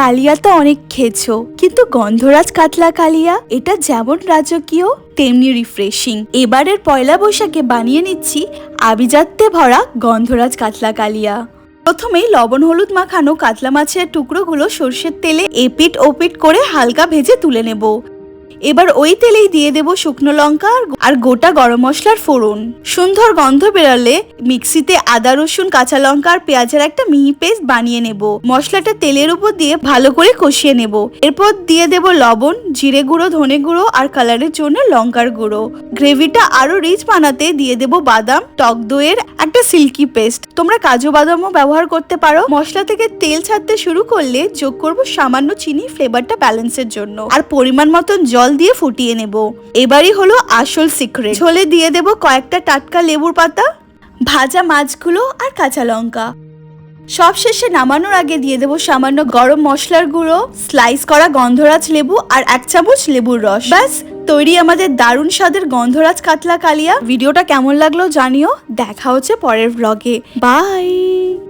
কালিয়া তো অনেক খেয়েছো, কিন্তু গন্ধরাজ কাতলা কালিয়া এটা যেমন রাজকীয় তেমনি রিফ্রেশিং। এবারের পয়লা বৈশাখে বানিয়ে নিচ্ছি আভিজাত্যে ভরা গন্ধরাজ কাতলা কালিয়া। প্রথমেই লবণ হলুদ মাখানো কাতলা মাছের টুকরোগুলো সর্ষের তেলে এপিট ওপিট করে হালকা ভেজে তুলে নেব। এবার ওই তেলেই দিয়ে দেব শুকনো লঙ্কা আর গোটা গরম মশলার ফোড়ন। সুন্দর গন্ধ বেরোলে মিক্সিতে আদা রসুন কাঁচা লঙ্কা আর পেঁয়াজের একটা মিহি পেস্ট বানিয়ে নেব। মশলাটা তেলের উপর দিয়ে ভালো করে কষিয়ে নেব। এরপর দিয়ে দেব লবণ, জিরে গুঁড়ো, ধনে গুঁড়ো আর কালারের জন্য লঙ্কার গুঁড়ো। গ্রেভিটা আরো রিচ বানাতে দিয়ে দেব বাদাম, টক দইয়ের একটা সিল্কি পেস্ট। তোমরা কাজু বাদামও ব্যবহার করতে পারো। মশলা থেকে তেল ছাড়তে শুরু করলে যোগ করব সামান্য চিনি ফ্লেভারটা ব্যালেন্সের জন্য, আর পরিমাণ মতন জল দিয়ে ফুটিয়ে নেব। এবারই হলো আসল সিক্রেট। ঝোলে দিয়ে দেব কয়েকটা টাটকা লেবুর পাতা, ভাজা মাছগুলো আর কাঁচা লঙ্কা। সব শেষে নামানোর আগে দিয়ে দেব সামান্য গরম মশলার গুঁড়ো, স্লাইস করা গন্ধরাজ লেবু আর 1 চামচ লেবুর রস। ব্যাস তৈরি আমাদের দারুণ স্বাদের গন্ধরাজ কাতলা কালিয়া। ভিডিওটা কেমন লাগলো জানিও। দেখা হচ্ছে পরের ব্লগে। বাই।